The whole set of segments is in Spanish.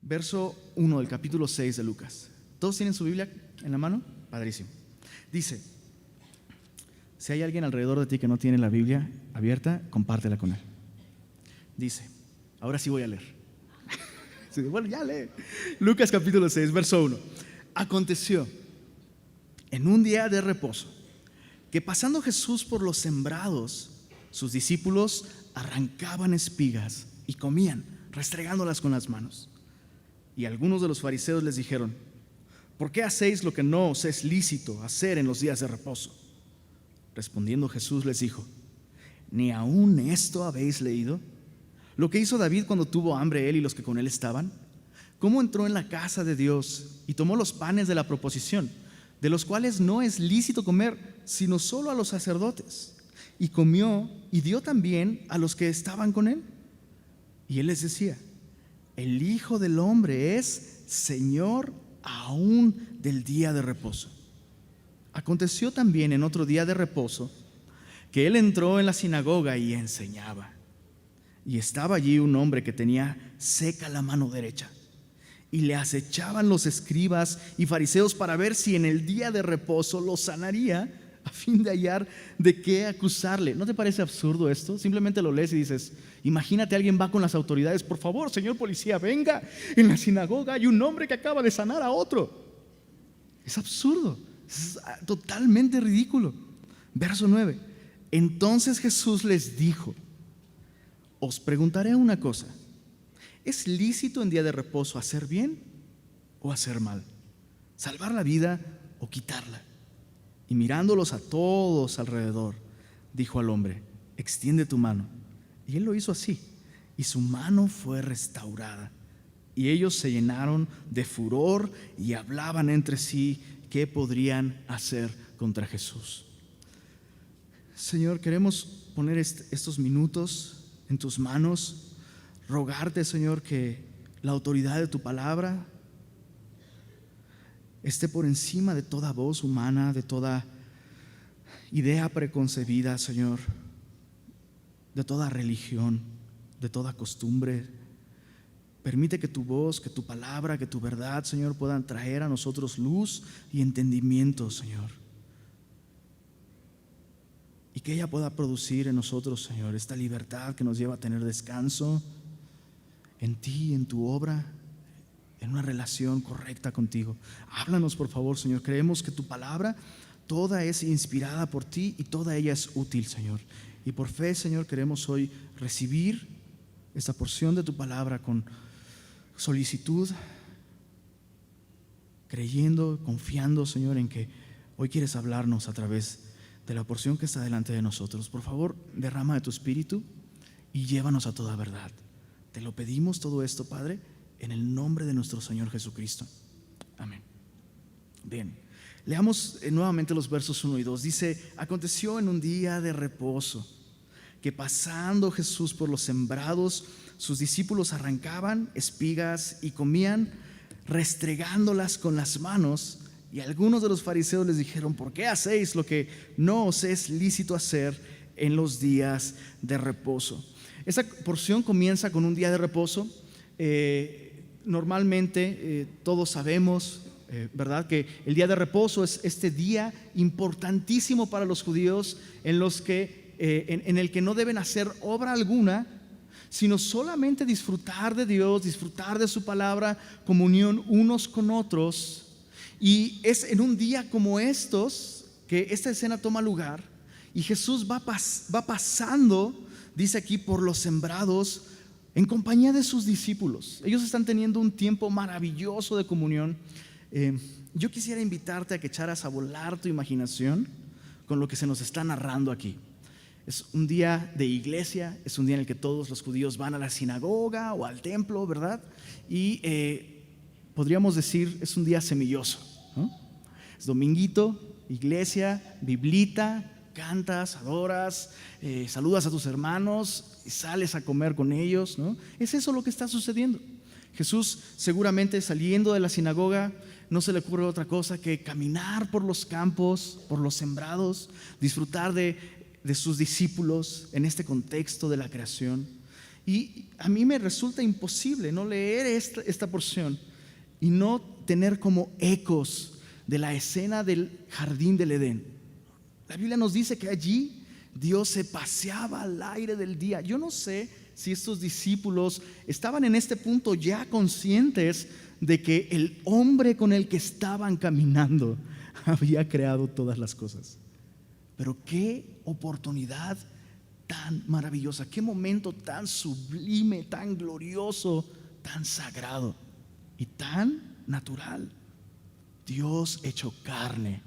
Verso 1 del capítulo 6 de Lucas. ¿Todos tienen su Biblia en la mano? Padrísimo. Dice: si hay alguien alrededor de ti que no tiene la Biblia abierta, compártela con él. Dice, ahora sí voy a leer. Bueno, ya lee. Lucas capítulo 6, verso 1. Aconteció en un día de reposo que, pasando Jesús por los sembrados, sus discípulos arrancaban espigas y comían, restregándolas con las manos. Y algunos de los fariseos les dijeron: ¿por qué hacéis lo que no os es lícito hacer en los días de reposo? Respondiendo Jesús les dijo: ¿ni aún esto habéis leído? Lo que hizo David cuando tuvo hambre, él y los que con él estaban. Cómo entró en la casa de Dios y tomó los panes de la proposición, de los cuales no es lícito comer, sino solo a los sacerdotes, y comió y dio también a los que estaban con él. Y él les decía: el Hijo del Hombre es Señor aún del día de reposo. Aconteció también en otro día de reposo que él entró en la sinagoga y enseñaba. Y estaba allí un hombre que tenía seca la mano derecha, y le acechaban los escribas y fariseos para ver si en el día de reposo lo sanaría, a fin de hallar de qué acusarle. ¿No te parece absurdo esto? Simplemente lo lees y dices: imagínate, alguien va con las autoridades: por favor, señor policía, venga, en la sinagoga hay un hombre que acaba de sanar a otro. Es absurdo, es totalmente ridículo. Verso 9. Entonces Jesús les dijo: os preguntaré una cosa, ¿es lícito en día de reposo hacer bien o hacer mal? ¿Salvar la vida o quitarla? Y mirándolos a todos alrededor, dijo al hombre: extiende tu mano. Y él lo hizo así, y su mano fue restaurada. Y ellos se llenaron de furor y hablaban entre sí qué podrían hacer contra Jesús. Señor, queremos poner estos minutos en tus manos, rogarte, Señor, que la autoridad de tu palabra esté por encima de toda voz humana, de toda idea preconcebida, Señor, de toda religión, de toda costumbre. Permite que tu voz, que tu palabra, que tu verdad, Señor, puedan traer a nosotros luz y entendimiento, Señor. Y que ella pueda producir en nosotros, Señor, esta libertad que nos lleva a tener descanso en ti, en tu obra, en una relación correcta contigo. Háblanos, por favor, Señor. Creemos que tu palabra toda es inspirada por ti y toda ella es útil, Señor. Y por fe, Señor, queremos hoy recibir esta porción de tu palabra con solicitud, creyendo, confiando, Señor, en que hoy quieres hablarnos a través de la porción que está delante de nosotros. Por favor, derrama de tu espíritu y llévanos a toda verdad. Te lo pedimos todo esto, Padre, en el nombre de nuestro Señor Jesucristo. Amén. Bien, leamos nuevamente los versos 1 y 2. Dice: aconteció en un día de reposo que, pasando Jesús por los sembrados, sus discípulos arrancaban espigas y comían, restregándolas con las manos. Y algunos de los fariseos les dijeron: ¿por qué hacéis lo que no os es lícito hacer en los días de reposo? Esa porción comienza con un día de reposo. Normalmente todos sabemos, ¿verdad?, que el día de reposo es este día importantísimo para los judíos en el que no deben hacer obra alguna, sino solamente disfrutar de Dios, disfrutar de su palabra, comunión unos con otros. Y es en un día como estos que esta escena toma lugar, y Jesús va pasando, dice aquí, por los sembrados en compañía de sus discípulos. Ellos están teniendo un tiempo maravilloso de comunión. Yo quisiera invitarte a que echaras a volar tu imaginación con lo que se nos está narrando aquí. Es un día de iglesia, es un día en el que todos los judíos van a la sinagoga o al templo, ¿verdad? Y podríamos decir, es un día semilloso, ¿no? Es dominguito, iglesia, biblita, cantas, adoras, saludas a tus hermanos y sales a comer con ellos, ¿no? Es eso lo que está sucediendo. Jesús, seguramente saliendo de la sinagoga, no se le ocurre otra cosa que caminar por los campos, por los sembrados, disfrutar de sus discípulos en este contexto de la creación. Y a mí me resulta imposible no leer esta porción y no tener como ecos de la escena del jardín del Edén. La Biblia nos dice que allí Dios se paseaba al aire del día. Yo no sé si estos discípulos estaban en este punto ya conscientes de que el hombre con el que estaban caminando había creado todas las cosas. Pero qué oportunidad tan maravillosa, qué momento tan sublime, tan glorioso, tan sagrado y tan natural. Dios hecho carne,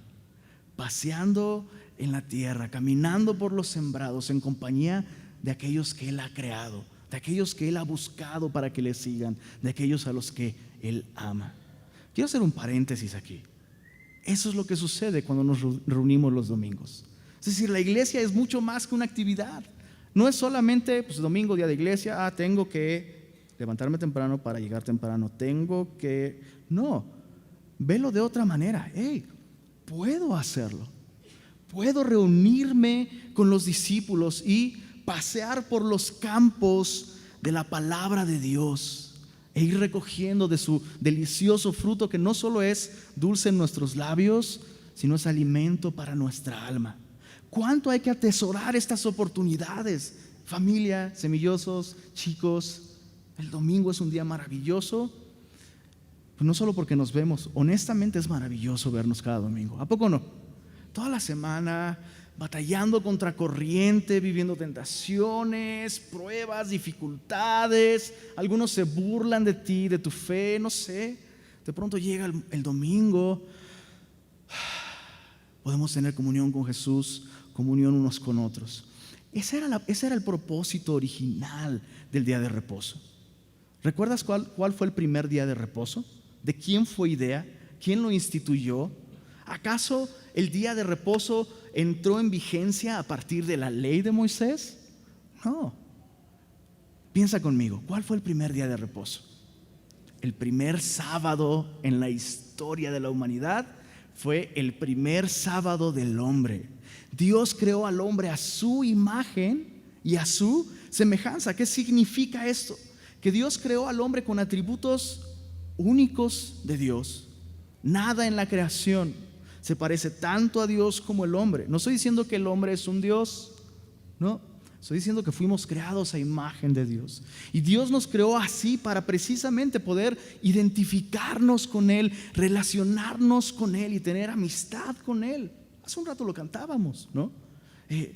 paseando en la tierra, caminando por los sembrados en compañía de aquellos que Él ha creado, de aquellos que Él ha buscado para que le sigan, de aquellos a los que Él ama. Quiero hacer un paréntesis aquí. Eso es lo que sucede cuando nos reunimos los domingos. Es decir, la iglesia es mucho más que una actividad. No es solamente domingo, día de iglesia, tengo que levantarme temprano para llegar temprano, no, velo de otra manera. Puedo hacerlo, puedo reunirme con los discípulos y pasear por los campos de la palabra de Dios e ir recogiendo de su delicioso fruto, que no solo es dulce en nuestros labios, sino es alimento para nuestra alma. ¿Cuánto hay que atesorar estas oportunidades? Familia, semillosos, chicos, el domingo es un día maravilloso, pues no solo porque nos vemos, honestamente es maravilloso vernos cada domingo. ¿A poco no? Toda la semana batallando contra corriente, viviendo tentaciones, pruebas, dificultades. Algunos se burlan de ti, de tu fe, no sé. De pronto llega el domingo, podemos tener comunión con Jesús, comunión unos con otros. Ese era el propósito original del día de reposo. ¿Recuerdas cuál fue el primer día de reposo? ¿De quién fue idea? ¿Quién lo instituyó? ¿Acaso el día de reposo entró en vigencia a partir de la ley de Moisés? No. Piensa conmigo, ¿cuál fue el primer día de reposo? El primer sábado en la historia de la humanidad fue el primer sábado del hombre. Dios creó al hombre a su imagen y a su semejanza. ¿Qué significa esto? Que Dios creó al hombre con atributos únicos de Dios. Nada en la creación se parece tanto a Dios como el hombre. No estoy diciendo que el hombre es un Dios, no. Estoy diciendo que fuimos creados a imagen de Dios. Y Dios nos creó así para precisamente poder identificarnos con Él, relacionarnos con Él y tener amistad con Él. Hace un rato lo cantábamos, ¿no?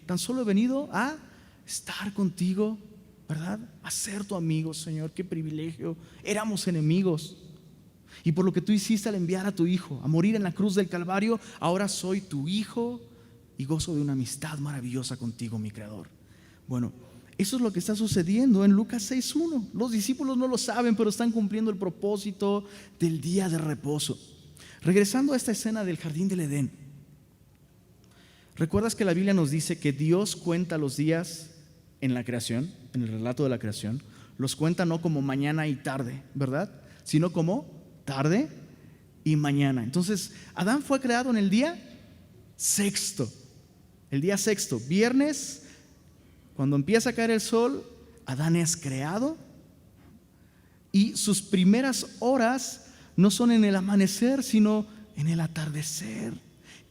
Tan solo he venido a estar contigo, ¿verdad? A ser tu amigo, Señor. Qué privilegio. Éramos enemigos. Y por lo que tú hiciste al enviar a tu Hijo a morir en la cruz del Calvario, ahora soy tu Hijo y gozo de una amistad maravillosa contigo, mi Creador. Bueno, eso es lo que está sucediendo en Lucas 6:1. Los discípulos no lo saben, pero están cumpliendo el propósito del día de reposo. Regresando a esta escena del jardín del Edén, ¿recuerdas que la Biblia nos dice que Dios cuenta los días en la creación, en el relato de la creación? Los cuenta no como mañana y tarde, ¿verdad? Sino como tarde y mañana. Entonces, Adán fue creado en el día sexto. El día sexto, viernes. Cuando empieza a caer el sol, Adán es creado y sus primeras horas no son en el amanecer, sino en el atardecer.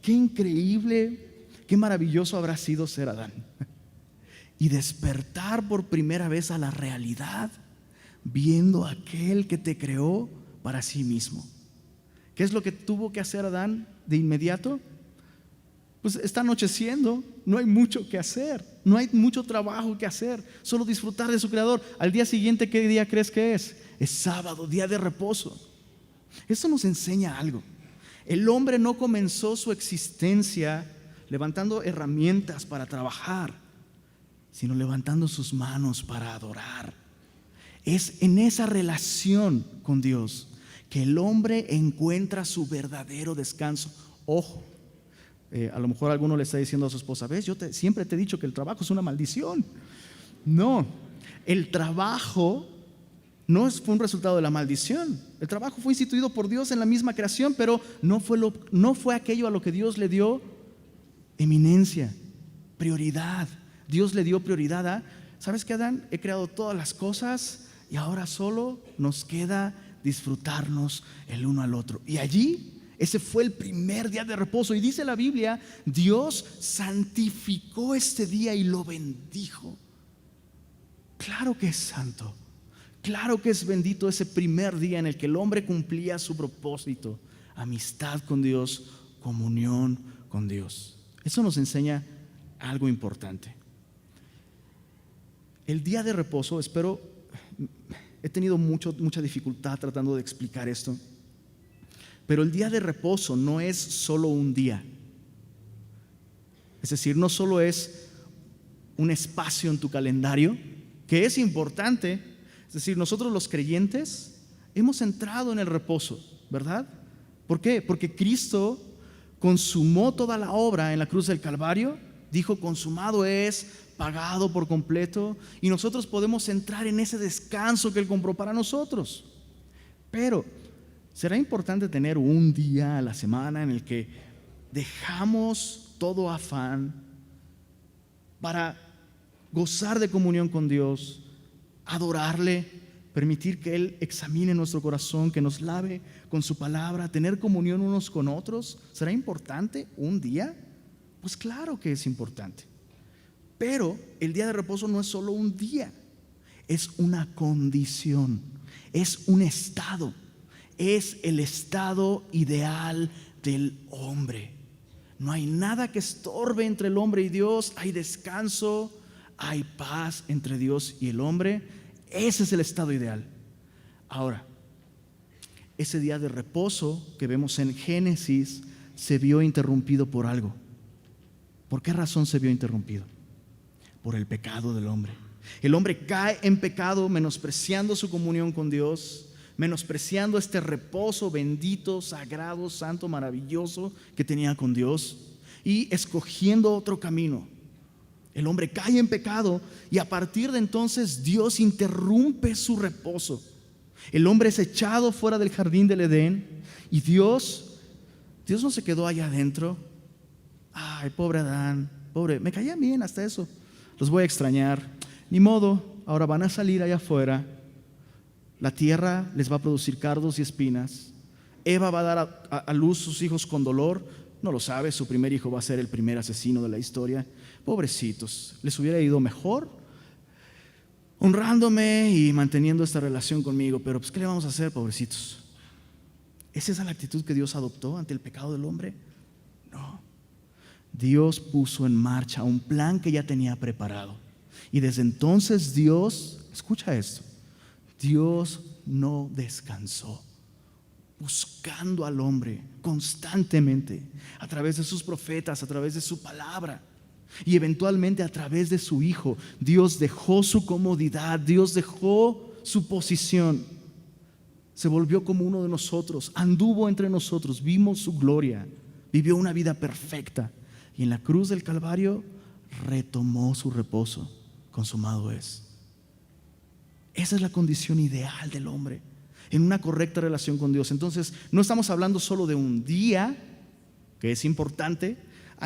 Qué increíble, qué maravilloso habrá sido ser Adán y despertar por primera vez a la realidad, viendo a aquel que te creó para sí mismo. ¿Qué es lo que tuvo que hacer Adán de inmediato? Pues está anocheciendo, no hay mucho que hacer, no hay mucho trabajo que hacer, solo disfrutar de su Creador. Al día siguiente, ¿qué día crees que es? Es sábado, día de reposo. Esto nos enseña algo. El hombre no comenzó su existencia levantando herramientas para trabajar, sino levantando sus manos para adorar. Es en esa relación con Dios que el hombre encuentra su verdadero descanso. Ojo. A lo mejor alguno le está diciendo a su esposa: ¿ves? Siempre te he dicho que el trabajo es una maldición. No, el trabajo fue un resultado de la maldición. El trabajo fue instituido por Dios en la misma creación, pero no fue aquello a lo que Dios le dio eminencia, prioridad. Dios le dio prioridad a ¿sabes qué, Adán? He creado todas las cosas y ahora solo nos queda disfrutarnos el uno al otro. Y allí, ese fue el primer día de reposo. Y dice la Biblia, Dios santificó este día y lo bendijo. Claro que es santo. Claro que es bendito ese primer día en el que el hombre cumplía su propósito. Amistad con Dios, comunión con Dios. Eso nos enseña algo importante. El día de reposo, he tenido mucha dificultad tratando de explicar esto, pero el día de reposo no es solo un día. Es decir, no solo es un espacio en tu calendario, que es importante. Es decir, nosotros los creyentes hemos entrado en el reposo, ¿verdad? ¿Por qué? Porque Cristo consumó toda la obra en la cruz del Calvario. Dijo, consumado es, pagado por completo, y nosotros podemos entrar en ese descanso que Él compró para nosotros. Pero será importante tener un día a la semana en el que dejamos todo afán para gozar de comunión con Dios, adorarle, permitir que Él examine nuestro corazón, que nos lave con su palabra, tener comunión unos con otros. ¿Será importante un día? Pues claro que es importante. Pero el día de reposo no es solo un día, es una condición, es un estado, es el estado ideal del hombre. No hay nada que estorbe entre el hombre y Dios, hay descanso, hay paz entre Dios y el hombre. Ese es el estado ideal. Ahora, ese día de reposo que vemos en Génesis se vio interrumpido por algo. ¿Por qué razón se vio interrumpido? Por el pecado del hombre. El hombre cae en pecado, menospreciando su comunión con Dios, menospreciando este reposo bendito, sagrado, santo, maravilloso que tenía con Dios, y escogiendo otro camino. El hombre cae en pecado y a partir de entonces Dios interrumpe su reposo. El hombre es echado fuera del jardín del Edén y Dios no se quedó allá adentro. Ay, pobre Adán, pobre, me caía bien hasta eso. Los voy a extrañar. Ni modo, ahora van a salir allá afuera. La tierra les va a producir cardos y espinas. Eva va a dar a luz sus hijos con dolor. No lo sabe, su primer hijo va a ser el primer asesino de la historia. Pobrecitos, les hubiera ido mejor honrándome y manteniendo esta relación conmigo, pero pues ¿qué le vamos a hacer, pobrecitos? ¿Es esa la actitud que Dios adoptó ante el pecado del hombre? No. Dios puso en marcha un plan que ya tenía preparado. Y desde entonces Dios, escucha esto, Dios no descansó, buscando al hombre constantemente a través de sus profetas, a través de su palabra y eventualmente a través de su Hijo. Dios dejó su comodidad, Dios dejó su posición, se volvió como uno de nosotros, anduvo entre nosotros, vimos su gloria, vivió una vida perfecta y en la cruz del Calvario retomó su reposo. Consumado es. Esa es la condición ideal del hombre en una correcta relación con Dios. Entonces no estamos hablando solo de un día, que es importante.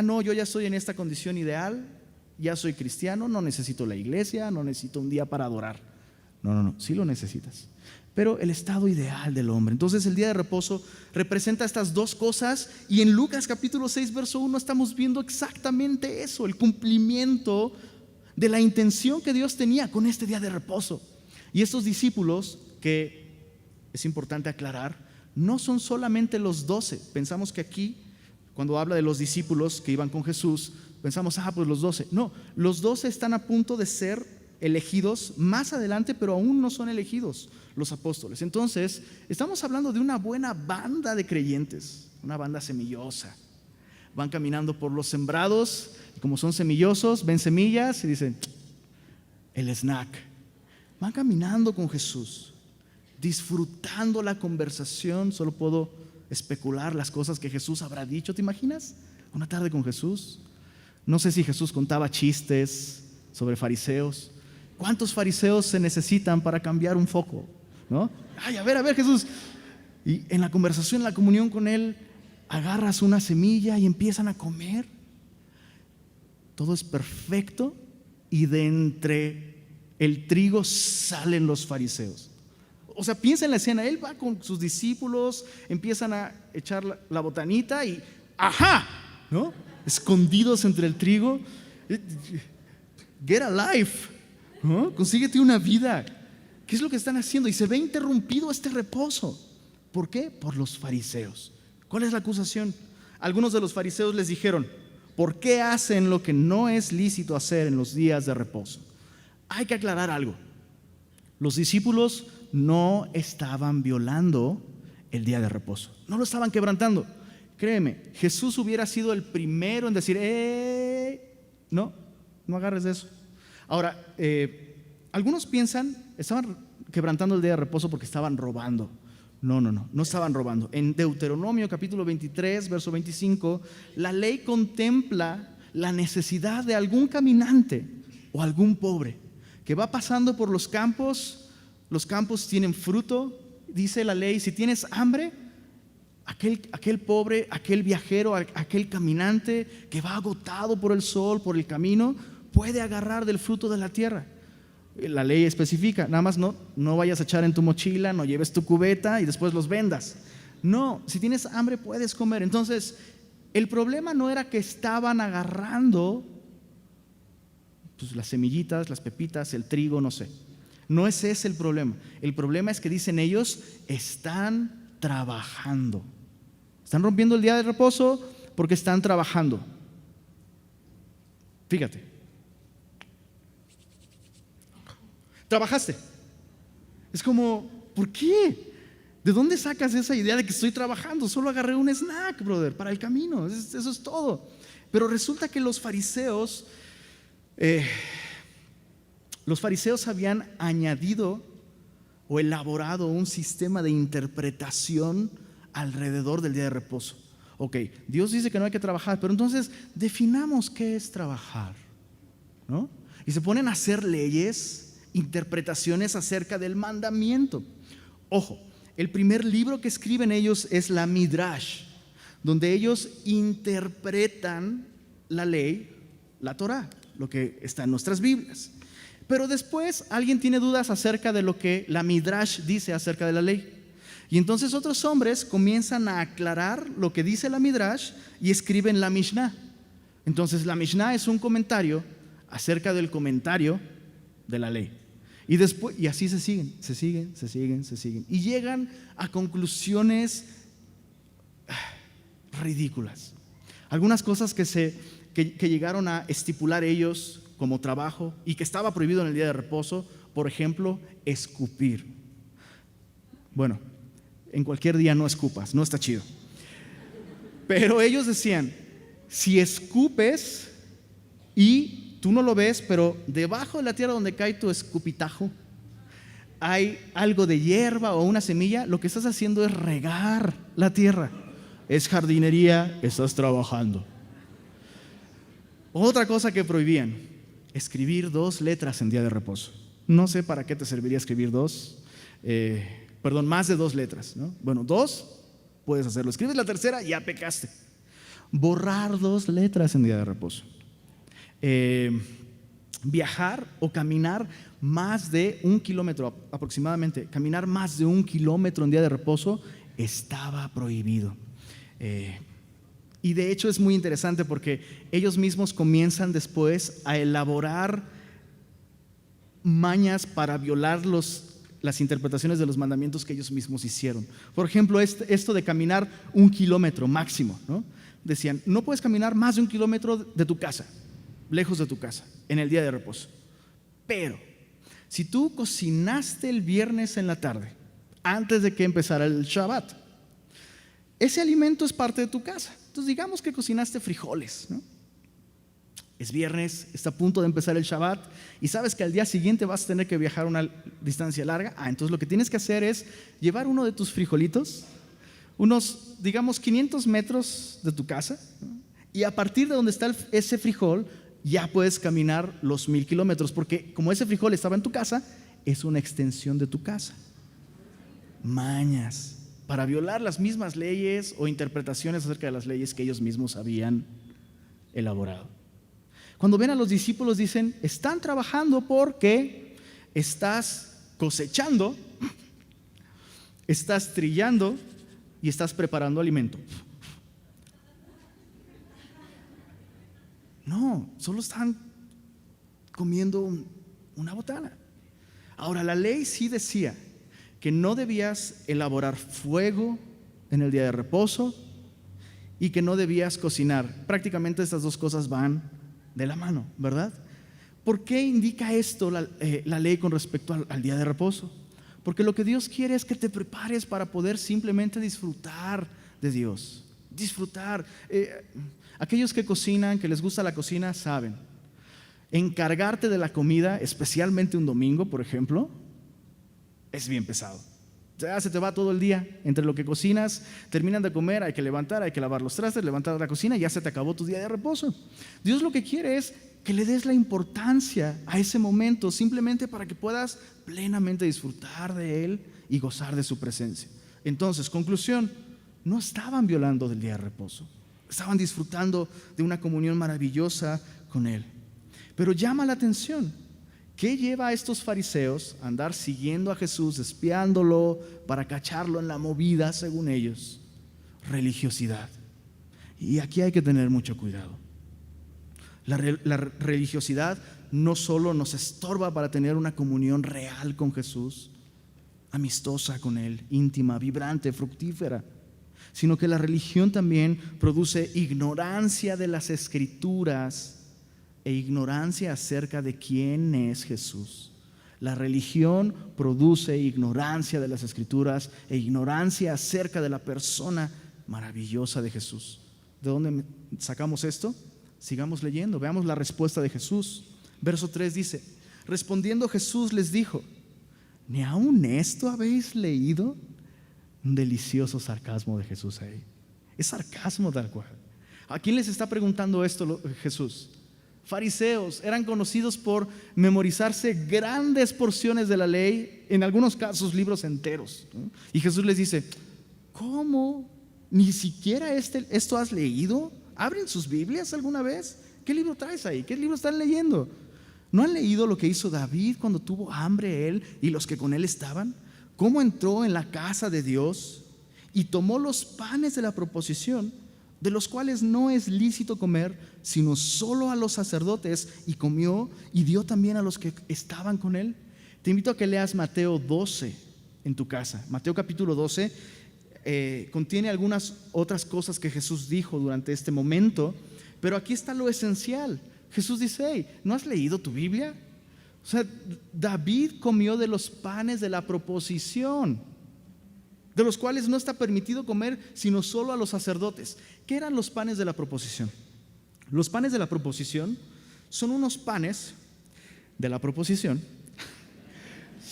No, yo ya estoy en esta condición ideal, ya soy cristiano, no necesito la iglesia, no necesito un día para adorar. No, sí lo necesitas, pero el estado ideal del hombre. Entonces el día de reposo representa estas dos cosas y en Lucas capítulo 6 verso 1 estamos viendo exactamente eso, el cumplimiento de la intención que Dios tenía con este día de reposo. Y estos discípulos, que es importante aclarar, no son solamente los 12. Pensamos que aquí, cuando habla de los discípulos que iban con Jesús, pensamos, pues los 12. No, los 12 están a punto de ser elegidos más adelante, pero aún no son elegidos los apóstoles. Entonces, estamos hablando de una buena banda de creyentes, una banda semillosa. Van caminando por los sembrados, y como son semillosos, ven semillas y dicen, el snack. Van caminando con Jesús, disfrutando la conversación. Solo puedo especular las cosas que Jesús habrá dicho. ¿Te imaginas? Una tarde con Jesús. No sé si Jesús contaba chistes sobre fariseos. ¿Cuántos fariseos se necesitan para cambiar un foco? ¿No? A ver Jesús. Y en la conversación, en la comunión con Él, agarras una semilla y empiezan a comer. Todo es perfecto y de entre el trigo, salen los fariseos. O sea, piensa en la escena, él va con sus discípulos, empiezan a echar la botanita y ¡ajá! ¿No? Escondidos entre el trigo. Get a life, ¿no? Consíguete una vida. ¿Qué es lo que están haciendo? Y se ve interrumpido este reposo. ¿Por qué? Por los fariseos. ¿Cuál es la acusación? Algunos de los fariseos les dijeron: ¿por qué hacen lo que no es lícito hacer en los días de reposo? Hay que aclarar algo. Los discípulos no estaban violando el día de reposo, no lo estaban quebrantando. Créeme, Jesús hubiera sido el primero en decir: no agarres de eso. Ahora, algunos piensan, estaban quebrantando el día de reposo porque estaban robando. No estaban robando. En Deuteronomio capítulo 23, verso 25, la ley contempla la necesidad de algún caminante o algún pobre que va pasando por los campos tienen fruto, dice la ley, si tienes hambre, aquel pobre, aquel viajero, aquel caminante que va agotado por el sol, por el camino, puede agarrar del fruto de la tierra. La ley especifica, nada más no vayas a echar en tu mochila, no lleves tu cubeta y después los vendas. No, si tienes hambre puedes comer. Entonces, el problema no era que estaban agarrando pues, las semillitas, las pepitas, el trigo, no sé. No es ese el problema. El problema es que dicen ellos, están trabajando. Están rompiendo el día de reposo porque están trabajando. Fíjate. ¿Trabajaste? Es como, ¿por qué? ¿De dónde sacas esa idea de que estoy trabajando? Solo agarré un snack, brother, para el camino. Eso es todo. Pero resulta que los fariseos habían añadido o elaborado un sistema de interpretación alrededor del día de reposo. Ok, Dios dice que no hay que trabajar, pero entonces definamos qué es trabajar, ¿no? Y se ponen a hacer leyes, interpretaciones acerca del mandamiento. Ojo, el primer libro que escriben ellos es la Midrash, donde ellos interpretan la ley, la Torah, lo que está en nuestras Biblias. Pero después alguien tiene dudas acerca de lo que la Midrash dice acerca de la ley. Y entonces otros hombres comienzan a aclarar lo que dice la Midrash y escriben la Mishnah. Entonces la Mishnah es un comentario acerca del comentario de la ley. Y después, y así se siguen. Y llegan a conclusiones ridículas. Algunas cosas que llegaron a estipular ellos como trabajo y que estaba prohibido en el día de reposo, por ejemplo, escupir. Bueno, en cualquier día no escupas, no está chido. Pero ellos decían, si escupes y tú no lo ves, pero debajo de la tierra donde cae tu escupitajo hay algo de hierba o una semilla, lo que estás haciendo es regar la tierra. Es jardinería, estás trabajando. Otra cosa que prohibían: escribir 2 letras en día de reposo. No sé para qué te serviría escribir más de 2 letras, ¿no? Bueno, 2 puedes hacerlo. Escribes la tercera, ya pecaste. Borrar 2 letras en día de reposo. Viajar o caminar más de 1 kilómetro aproximadamente. Caminar más de 1 kilómetro en día de reposo estaba prohibido. Y de hecho es muy interesante porque ellos mismos comienzan después a elaborar mañas para violar las interpretaciones de los mandamientos que ellos mismos hicieron. Por ejemplo, esto de caminar 1 kilómetro máximo, ¿no? Decían, no puedes caminar más de 1 kilómetro de tu casa, lejos de tu casa, en el día de reposo. Pero si tú cocinaste el viernes en la tarde, antes de que empezara el Shabbat, ese alimento es parte de tu casa. Entonces digamos que cocinaste frijoles, ¿no? Es viernes, está a punto de empezar el Shabbat y sabes que al día siguiente vas a tener que viajar una distancia larga. Entonces lo que tienes que hacer es llevar uno de tus frijolitos, unos, digamos, 500 metros de tu casa, ¿no? Y a partir de donde está ese frijol, ya puedes caminar los 1000 kilómetros, porque como ese frijol estaba en tu casa, es una extensión de tu casa. Mañas para violar las mismas leyes o interpretaciones acerca de las leyes que ellos mismos habían elaborado. Cuando ven a los discípulos dicen, están trabajando porque estás cosechando, estás trillando y estás preparando alimento. No, solo están comiendo una botana. Ahora, la ley sí decía que no debías elaborar fuego en el día de reposo y que no debías cocinar. Prácticamente estas dos cosas van de la mano, ¿verdad? ¿Por qué indica esto la ley con respecto al día de reposo? Porque lo que Dios quiere es que te prepares para poder simplemente disfrutar de Dios. Disfrutar. Aquellos que cocinan, que les gusta la cocina, saben. Encargarte de la comida, especialmente un domingo, por ejemplo, es bien pesado. Ya se te va todo el día entre lo que cocinas, terminan de comer, hay que levantar, hay que lavar los trastes, levantar la cocina, y ya se te acabó tu día de reposo. Dios lo que quiere es que le des la importancia a ese momento, simplemente para que puedas plenamente disfrutar de Él y gozar de su presencia. Entonces, conclusión, no estaban violando del día de reposo, estaban disfrutando de una comunión maravillosa con Él. Pero llama la atención, ¿qué lleva a estos fariseos a andar siguiendo a Jesús, espiándolo para cacharlo en la movida, según ellos? Religiosidad. Y aquí hay que tener mucho cuidado. La religiosidad no solo nos estorba para tener una comunión real con Jesús, amistosa con Él, íntima, vibrante, fructífera, sino que la religión también produce ignorancia de las Escrituras e ignorancia acerca de quién es Jesús. La religión produce ignorancia de las Escrituras e ignorancia acerca de la persona maravillosa de Jesús. ¿De dónde sacamos esto? Sigamos leyendo, veamos la respuesta de Jesús. Verso 3 dice: respondiendo Jesús les dijo: ¿ni aún esto habéis leído? Un delicioso sarcasmo de Jesús ahí. Es sarcasmo tal cual. ¿A quién les está preguntando esto Jesús? Fariseos, eran conocidos por memorizarse grandes porciones de la ley, en algunos casos libros enteros, ¿no? Y Jesús les dice: ¿cómo? ¿Ni siquiera esto has leído? ¿Abren sus Biblias alguna vez? ¿Qué libro traes ahí? ¿Qué libro están leyendo? ¿No han leído lo que hizo David cuando tuvo hambre él y los que con él estaban? ¿Cómo entró en la casa de Dios y tomó los panes de la proposición, de los cuales no es lícito comer, sino solo a los sacerdotes, y comió y dio también a los que estaban con él? Te invito a que leas Mateo 12 en tu casa. Mateo capítulo 12 contiene algunas otras cosas que Jesús dijo durante este momento, pero aquí está lo esencial. Jesús dice: hey, ¿no has leído tu Biblia? O sea, David comió de los panes de la proposición, de los cuales no está permitido comer sino solo a los sacerdotes. ¿Qué eran los panes de la proposición? Los panes de la proposición son unos panes de la proposición.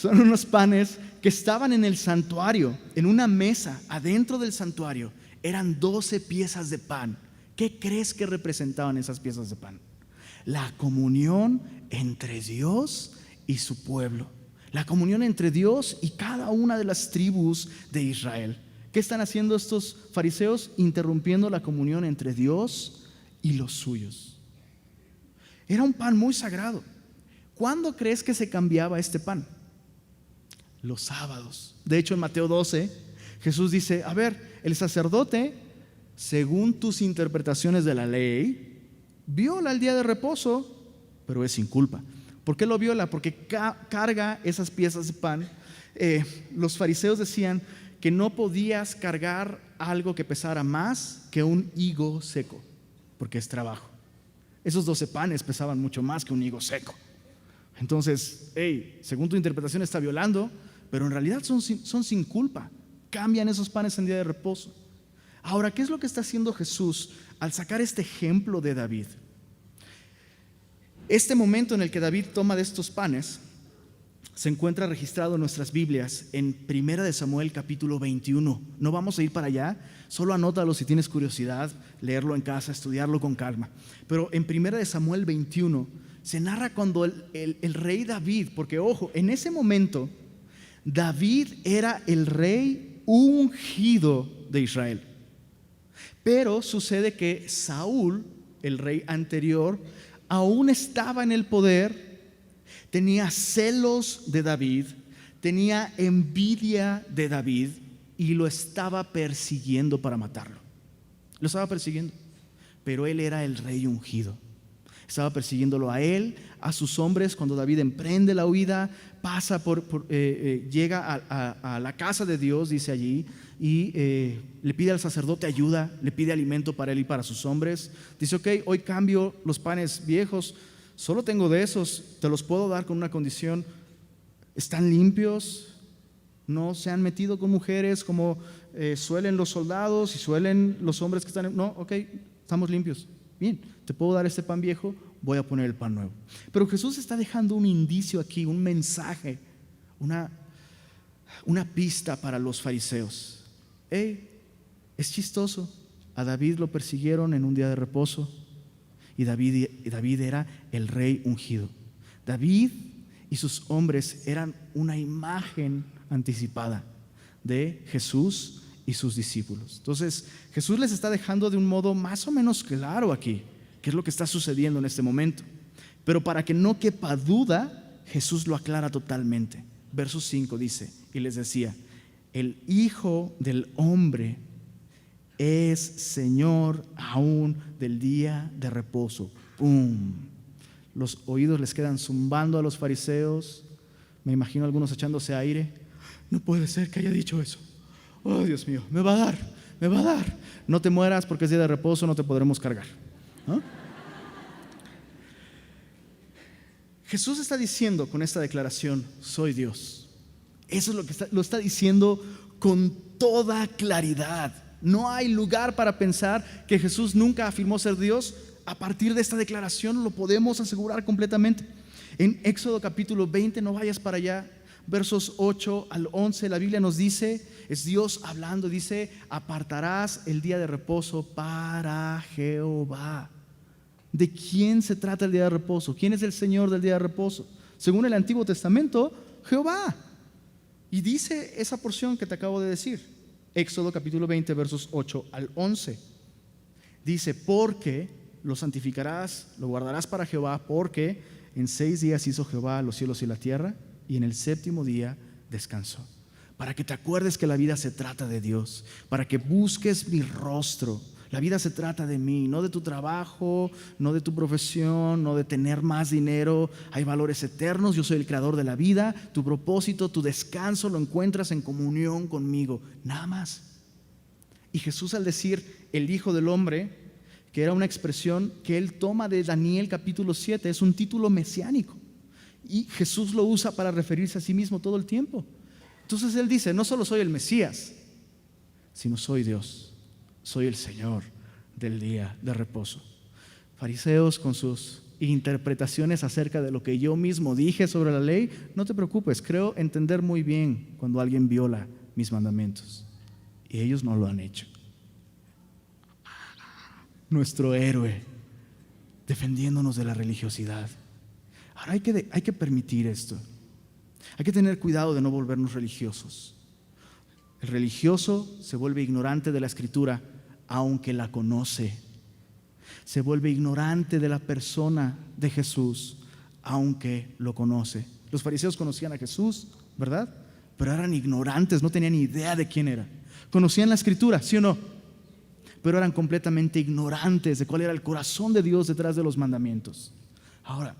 Son unos panes que estaban en el santuario, en una mesa adentro del santuario. Eran 12 piezas de pan. ¿Qué crees que representaban esas piezas de pan? La comunión entre Dios y su pueblo. La comunión entre Dios y cada una de las tribus de Israel. ¿Qué están haciendo estos fariseos? Interrumpiendo la comunión entre Dios y los suyos. Era un pan muy sagrado. ¿Cuándo crees que se cambiaba este pan? Los sábados. De hecho, en Mateo 12, Jesús dice: a ver, el sacerdote, según tus interpretaciones de la ley, viola el día de reposo, pero es sin culpa. ¿Por qué lo viola? Porque carga esas piezas de pan. Los fariseos decían que no podías cargar algo que pesara más que un higo seco, porque es trabajo. Esos 12 panes pesaban mucho más que un higo seco. Entonces, hey, según tu interpretación está violando, pero en realidad son sin culpa. Cambian esos panes en día de reposo. Ahora, ¿qué es lo que está haciendo Jesús al sacar este ejemplo de David? Este momento en el que David toma de estos panes se encuentra registrado en nuestras Biblias en 1 de Samuel capítulo 21. No vamos a ir para allá, solo anótalo si tienes curiosidad, leerlo en casa, estudiarlo con calma. Pero en 1 de Samuel 21 se narra cuando el rey David, porque ojo, en ese momento David era el rey ungido de Israel. Pero sucede que Saúl, el rey anterior, aún estaba en el poder tenía celos de David, tenía envidia de David y lo estaba persiguiendo para matarlo. Lo estaba persiguiendo, pero él era el rey ungido. Estaba persiguiéndolo a él, a sus hombres. Cuando David emprende la huida, pasa llega a la casa de Dios, dice allí, y le pide al sacerdote ayuda, le pide alimento para él y para sus hombres. Dice: ok, hoy cambio los panes viejos, solo tengo de esos, te los puedo dar con una condición: están limpios, no se han metido con mujeres como suelen los soldados y suelen los hombres que están. No, ok, estamos limpios. Bien, te puedo dar este pan viejo, voy a poner el pan nuevo. Pero Jesús está dejando un indicio aquí, un mensaje, una pista para los fariseos. Es chistoso, a David lo persiguieron en un día de reposo y David era el rey ungido. David y sus hombres eran una imagen anticipada de Jesús y sus discípulos. Entonces Jesús les está dejando de un modo más o menos claro aquí qué es lo que está sucediendo en este momento, pero para que no quepa duda, Jesús lo aclara totalmente. Verso 5 dice: y les decía, el Hijo del Hombre es Señor aún del día de reposo. ¡Pum! Los oídos les quedan zumbando a los fariseos. Me imagino algunos echándose aire. No puede ser que haya dicho eso. Oh, Dios mío, me va a dar. No te mueras porque es día de reposo, no te podremos cargar, ¿no? Jesús está diciendo con esta declaración: soy Dios. Eso es lo que lo está diciendo con toda claridad. No hay lugar para pensar que Jesús nunca afirmó ser Dios. A partir de esta declaración lo podemos asegurar completamente. En Éxodo capítulo 20, no vayas para allá, versos 8 al 11, la Biblia nos dice, es Dios hablando, dice: apartarás el día de reposo para Jehová. ¿De quién se trata el día de reposo? ¿Quién es el Señor del día de reposo? Según el Antiguo Testamento, Jehová. Y dice esa porción que te acabo de decir, Éxodo capítulo 20, versos 8 al 11. Dice: porque lo santificarás, lo guardarás para Jehová, porque en 6 días hizo Jehová los cielos y la tierra, y en el 7º día descansó. Para que te acuerdes que la vida se trata de Dios, para que busques mi rostro. La vida se trata de mí, no de tu trabajo, no de tu profesión, no de tener más dinero. Hay valores eternos, yo soy el creador de la vida. Tu propósito, tu descanso lo encuentras en comunión conmigo, nada más. Y Jesús, al decir el Hijo del Hombre, que era una expresión que él toma de Daniel capítulo 7, es un título mesiánico. Y Jesús lo usa para referirse a sí mismo todo el tiempo. Entonces él dice: no solo soy el Mesías, sino soy Dios. Soy el Señor del día de reposo. Fariseos con sus interpretaciones acerca de lo que yo mismo dije sobre la ley, no te preocupes, creo entender muy bien cuando alguien viola mis mandamientos. Y ellos no lo han hecho. Nuestro héroe defendiéndonos de la religiosidad. Ahora hay que permitir esto. Hay que tener cuidado de no volvernos religiosos. El religioso se vuelve ignorante de la Escritura aunque la conoce. Se vuelve ignorante de la persona de Jesús aunque lo conoce. Los fariseos conocían a Jesús, ¿verdad? Pero eran ignorantes, no tenían ni idea de quién era. Conocían la Escritura, ¿sí o no? Pero eran completamente ignorantes de cuál era el corazón de Dios detrás de los mandamientos. Ahora,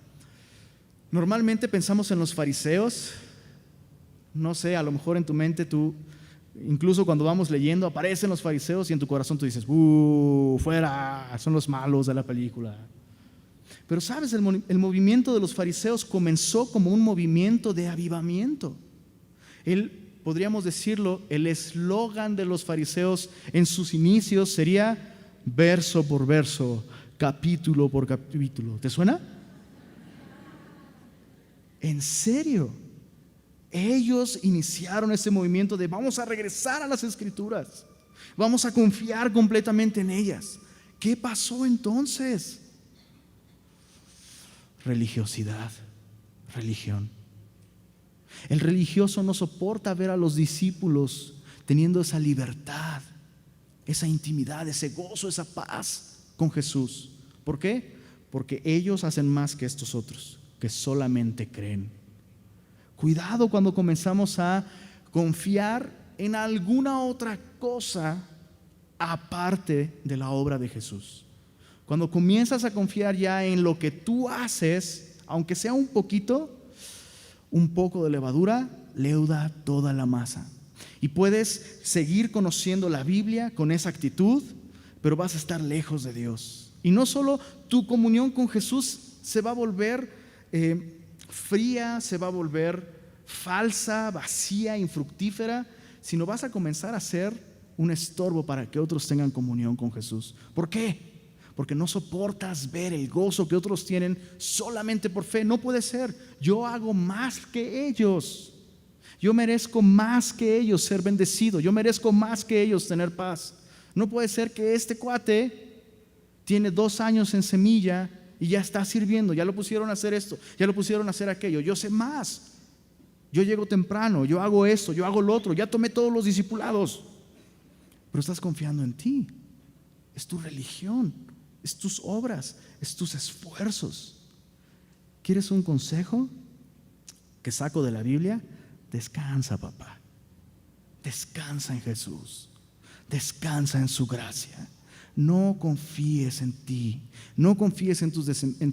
normalmente pensamos en los fariseos. No sé, a lo mejor en tu mente tú, incluso cuando vamos leyendo, aparecen los fariseos y en tu corazón tú dices: fuera, son los malos de la película. Pero sabes, el movimiento de los fariseos comenzó como un movimiento de avivamiento. Podríamos decirlo, el eslogan de los fariseos en sus inicios sería verso por verso, capítulo por capítulo. ¿Te suena? ¿En serio? Ellos iniciaron ese movimiento de vamos a regresar a las Escrituras, vamos a confiar completamente en ellas. ¿Qué pasó entonces? Religiosidad, religión. El religioso no soporta ver a los discípulos teniendo esa libertad, esa intimidad, ese gozo, esa paz con Jesús. ¿Por qué? Porque ellos hacen más que estos otros. que solamente creen. Cuidado cuando comenzamos a confiar en alguna otra cosa aparte de la obra de Jesús. Cuando comienzas a confiar ya en lo que tú haces, aunque sea un poquito, un poco de levadura leuda toda la masa. Y puedes seguir conociendo la Biblia con esa actitud, pero vas a estar lejos de Dios. Y no solo tu comunión con Jesús se va a volver fría, se va a volver falsa, vacía, infructífera, sino vas a comenzar a ser un estorbo para que otros tengan comunión con Jesús. ¿Por qué? Porque no soportas ver el gozo que otros tienen solamente por fe. No puede ser. Yo hago más que ellos. Yo merezco más que ellos ser bendecido. Yo merezco más que ellos tener paz. No puede ser que este cuate tiene 2 años en semilla y ya está sirviendo. Ya lo pusieron a hacer esto, ya lo pusieron a hacer aquello. Yo sé más. Yo llego temprano, yo hago esto, yo hago lo otro. Ya tomé todos los discipulados. Pero estás confiando en ti. Es tu religión, es tus obras, es tus esfuerzos. ¿Quieres un consejo que saco de la Biblia? Descansa, papá. Descansa en Jesús. Descansa en su gracia. No confíes en ti. No confíes en tu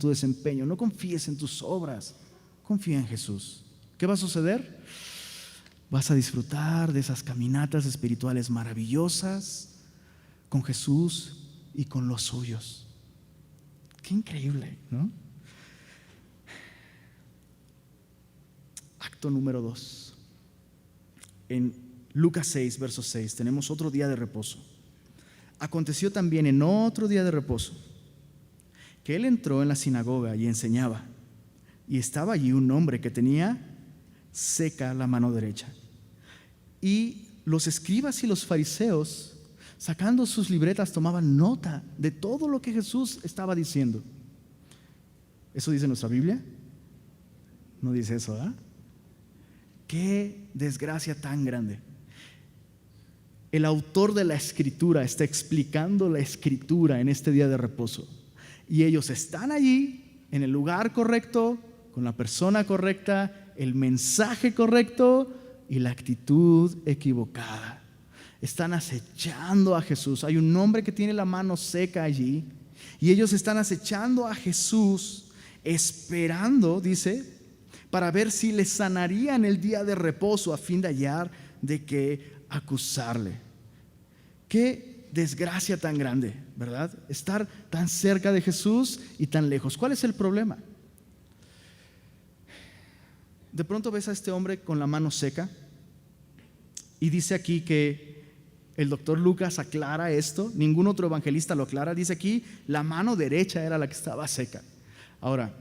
desempeño. No confíes en tus obras. Confía en Jesús. ¿Qué va a suceder? Vas a disfrutar de esas caminatas espirituales maravillosas con Jesús y con los suyos. Qué increíble, ¿no? Acto número 2. En Lucas 6, verso 6, tenemos otro día de reposo. Aconteció también en otro día de reposo que él entró en la sinagoga y enseñaba. Y estaba allí un hombre que tenía seca la mano derecha. Y los escribas y los fariseos, sacando sus libretas, tomaban nota de todo lo que Jesús estaba diciendo. ¿Eso dice nuestra Biblia? No dice eso, ¿verdad? Qué desgracia tan grande. El autor de la escritura está explicando la escritura en este día de reposo. Y ellos están allí, en el lugar correcto, con la persona correcta, el mensaje correcto y la actitud equivocada. Están acechando a Jesús. Hay un hombre que tiene la mano seca allí. Y ellos están acechando a Jesús, esperando, dice, para ver si le sanaría en el día de reposo a fin de hallar de qué acusarle. Qué desgracia tan grande, ¿verdad? Estar tan cerca de Jesús y tan lejos. ¿Cuál es el problema? De pronto ves a este hombre con la mano seca y dice aquí que el doctor Lucas aclara esto. Ningún otro evangelista lo aclara. Dice aquí, la mano derecha era la que estaba seca. Ahora,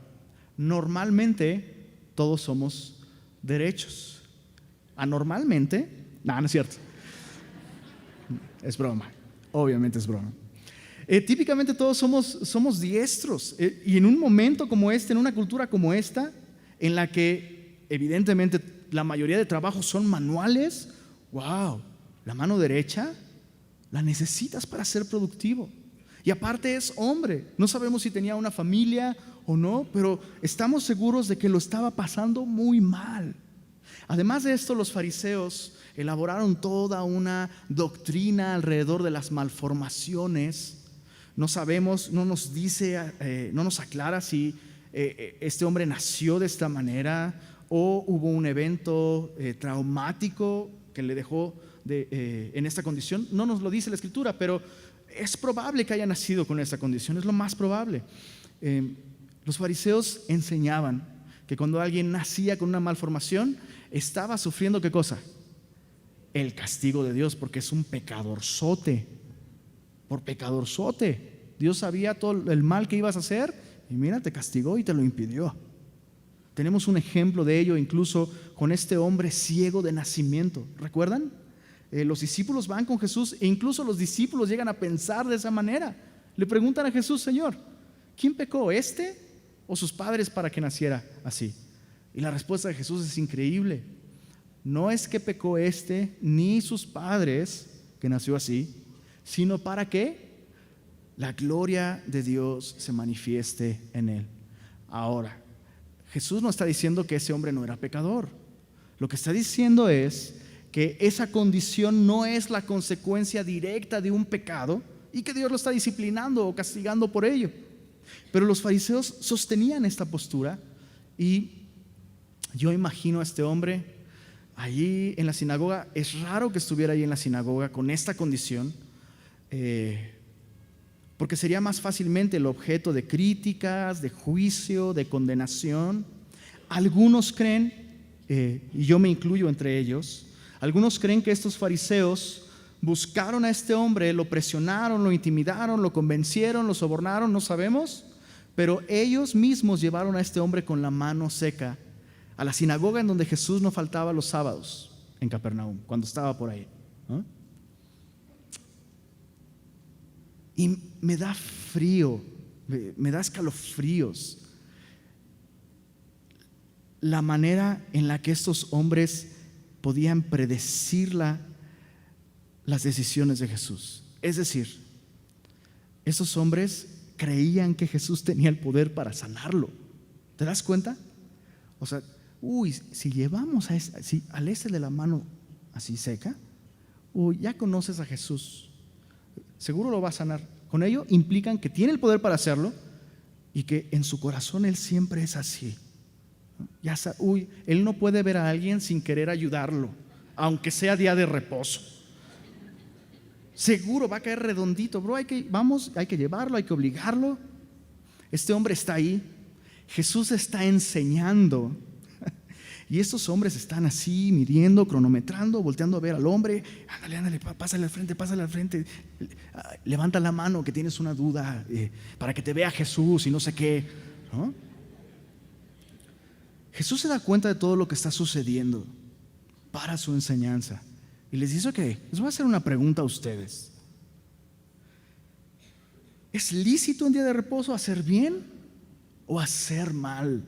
normalmente todos somos derechos. Anormalmente, no es cierto. Es broma, obviamente es broma. Típicamente todos somos diestros. Y en un momento como este, en una cultura como esta, en la que evidentemente la mayoría de trabajos son manuales, wow, la mano derecha la necesitas para ser productivo. Y aparte es hombre. No sabemos si tenía una familia o no, pero estamos seguros de que lo estaba pasando muy mal. Además de esto, los fariseos elaboraron toda una doctrina alrededor de las malformaciones. No sabemos, no nos dice, no nos aclara si este hombre nació de esta manera o hubo un evento traumático que le dejó en esta condición. No nos lo dice la Escritura, pero es probable que haya nacido con esta condición, es lo más probable. Los fariseos enseñaban que cuando alguien nacía con una malformación, estaba sufriendo ¿qué cosa? El castigo de Dios, porque es un pecadorzote. Por pecadorzote. Dios sabía todo el mal que ibas a hacer y mira, te castigó y te lo impidió. Tenemos un ejemplo de ello incluso con este hombre ciego de nacimiento. ¿Recuerdan? Los discípulos van con Jesús e incluso los discípulos llegan a pensar de esa manera. Le preguntan a Jesús, Señor, ¿quién pecó, este o sus padres para que naciera así? Y la respuesta de Jesús es increíble. No es que pecó este ni sus padres que nació así, sino para que la gloria de Dios se manifieste en él. Ahora, Jesús no está diciendo que ese hombre no era pecador. Lo que está diciendo es que esa condición no es la consecuencia directa de un pecado y que Dios lo está disciplinando o castigando por ello. Pero los fariseos sostenían esta postura y yo imagino a este hombre allí en la sinagoga. Es raro que estuviera allí en la sinagoga con esta condición, porque sería más fácilmente el objeto de críticas, de juicio, de condenación. Algunos creen, y yo me incluyo entre ellos, algunos creen que estos fariseos buscaron a este hombre, lo presionaron, lo intimidaron, lo convencieron, lo sobornaron, no sabemos, pero ellos mismos llevaron a este hombre con la mano seca a la sinagoga en donde Jesús no faltaba los sábados en Capernaum, cuando estaba por ahí, ¿no? Y me da frío, me da escalofríos la manera en la que estos hombres podían predecir las decisiones de Jesús. Es decir, esos hombres creían que Jesús tenía el poder para sanarlo. ¿Te das cuenta? O sea, si llevamos al ese de la mano así seca, ya conoces a Jesús, seguro lo va a sanar. Con ello implican que tiene el poder para hacerlo y que en su corazón Él siempre es así. Ya Él no puede ver a alguien sin querer ayudarlo, aunque sea día de reposo. Seguro va a caer redondito, bro. Hay que llevarlo, hay que obligarlo. Este hombre está ahí, Jesús está enseñando. Y estos hombres están así, midiendo, cronometrando, volteando a ver al hombre. Ándale, pásale al frente, levanta la mano que tienes una duda, para que te vea Jesús y no sé qué, ¿no? Jesús se da cuenta de todo lo que está sucediendo para su enseñanza y les dice: ok, les voy a hacer una pregunta a ustedes. ¿Es lícito un día de reposo hacer bien o hacer mal?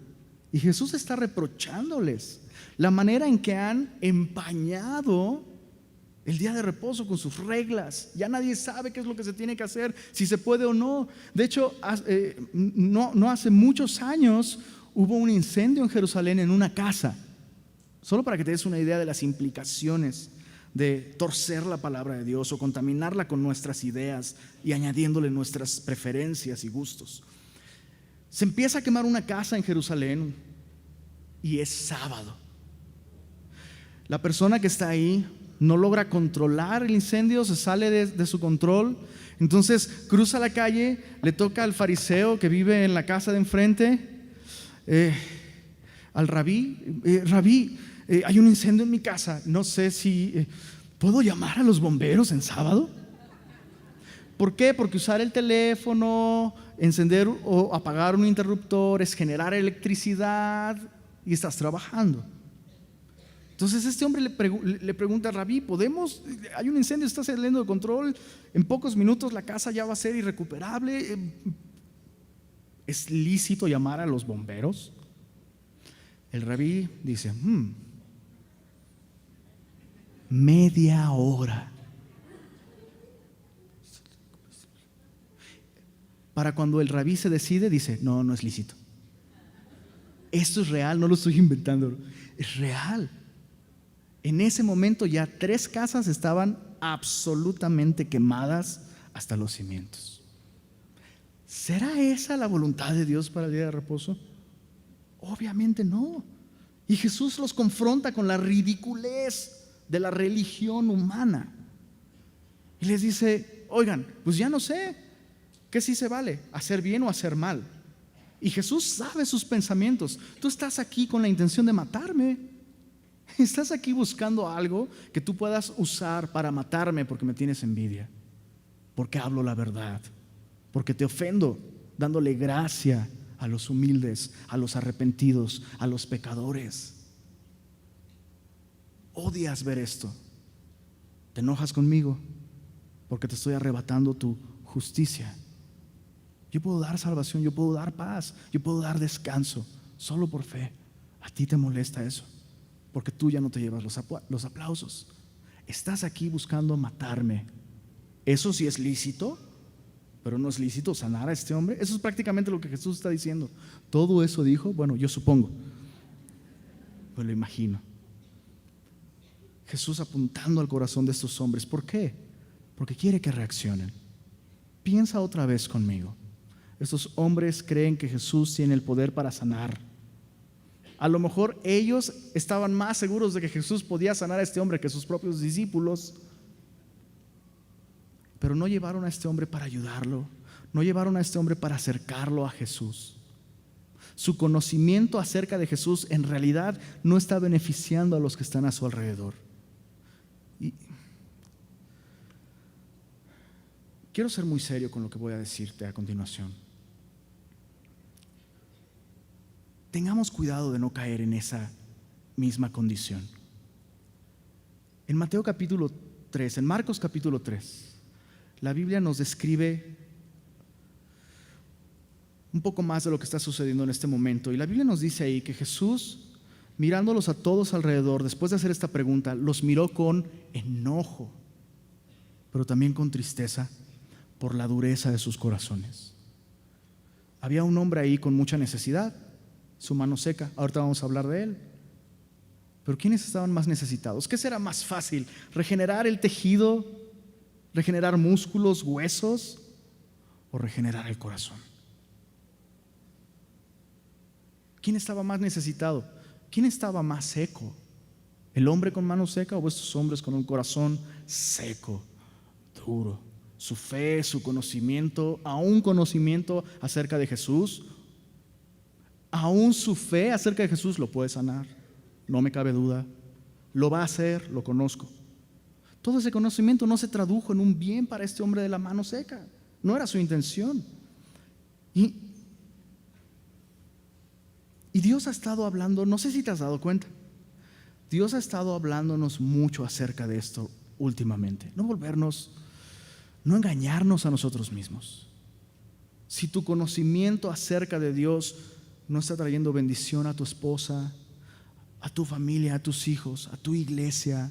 Y Jesús está reprochándoles la manera en que han empañado el día de reposo con sus reglas. Ya nadie sabe qué es lo que se tiene que hacer, si se puede o no. De hecho, no hace muchos años hubo un incendio en Jerusalén en una casa. Solo para que te des una idea de las implicaciones de torcer la palabra de Dios o contaminarla con nuestras ideas y añadiéndole nuestras preferencias y gustos. Se empieza a quemar una casa en Jerusalén y es sábado. La persona que está ahí no logra controlar el incendio, se sale de su control. Entonces cruza la calle, le toca al fariseo que vive en la casa de enfrente, al rabí: rabí, hay un incendio en mi casa, no sé si ¿puedo llamar a los bomberos en sábado? ¿Por qué? Porque usar el teléfono, encender o apagar un interruptor es generar electricidad y estás trabajando. Entonces este hombre le pregunta: rabí, ¿podemos? Hay un incendio, está saliendo de control, en pocos minutos la casa ya va a ser irrecuperable. ¿Es lícito llamar a los bomberos? El rabí dice: media hora. Para cuando el rabí se decide, dice: no es lícito. Esto es real, no lo estoy inventando, es real. En ese momento ya 3 casas estaban absolutamente quemadas hasta los cimientos. ¿Será esa la voluntad de Dios para el día de reposo? Obviamente no. Y Jesús los confronta con la ridiculez de la religión humana y les dice: oigan, pues ya no sé qué sí se vale, hacer bien o hacer mal. Y Jesús sabe sus pensamientos. Tú estás aquí con la intención de matarme. Estás aquí buscando algo que tú puedas usar para matarme porque me tienes envidia, porque hablo la verdad, porque te ofendo dándole gracia a los humildes, a los arrepentidos, a los pecadores. Odias ver esto. Te enojas conmigo porque te estoy arrebatando tu justicia. Yo puedo dar salvación, yo puedo dar paz, yo puedo dar descanso solo por fe. A ti te molesta eso porque tú ya no te llevas los aplausos. Estás aquí buscando matarme. ¿Eso sí es lícito? pero no es lícito sanar a este hombre. Eso es prácticamente lo que Jesús está diciendo. Todo eso dijo, bueno, yo supongo, pues lo imagino. Jesús apuntando al corazón de estos hombres. ¿Por qué? Porque quiere que reaccionen. Piensa otra vez conmigo. Estos hombres creen que Jesús tiene el poder para sanar. A lo mejor ellos estaban más seguros de que Jesús podía sanar a este hombre que sus propios discípulos, pero no llevaron a este hombre para ayudarlo, no llevaron a este hombre para acercarlo a Jesús. Su conocimiento acerca de Jesús en realidad no está beneficiando a los que están a su alrededor. Y quiero ser muy serio con lo que voy a decirte a continuación. Tengamos cuidado de no caer en esa misma condición. En Mateo capítulo 3, en Marcos capítulo 3, la Biblia nos describe un poco más de lo que está sucediendo en este momento. Y la Biblia nos dice ahí que Jesús, mirándolos a todos alrededor, después de hacer esta pregunta, los miró con enojo, pero también con tristeza por la dureza de sus corazones. Había un hombre ahí con mucha necesidad, su mano seca. Ahorita vamos a hablar de él. Pero ¿quiénes estaban más necesitados? ¿Qué será más fácil? ¿Regenerar el tejido? ¿Regenerar músculos, huesos? ¿O regenerar el corazón? ¿Quién estaba más necesitado? ¿Quién estaba más seco? ¿El hombre con mano seca o estos hombres con un corazón seco, duro? Su fe, su conocimiento, aún conocimiento acerca de Jesús, aún su fe acerca de Jesús lo puede sanar, no me cabe duda. Lo va a hacer, lo conozco. Todo ese conocimiento no se tradujo en un bien para este hombre de la mano seca. No era su intención. Y Dios ha estado hablando, no sé si te has dado cuenta, Dios ha estado hablándonos mucho acerca de esto últimamente. No engañarnos a nosotros mismos. Si tu conocimiento acerca de Dios no está trayendo bendición a tu esposa, a tu familia, a tus hijos, a tu iglesia,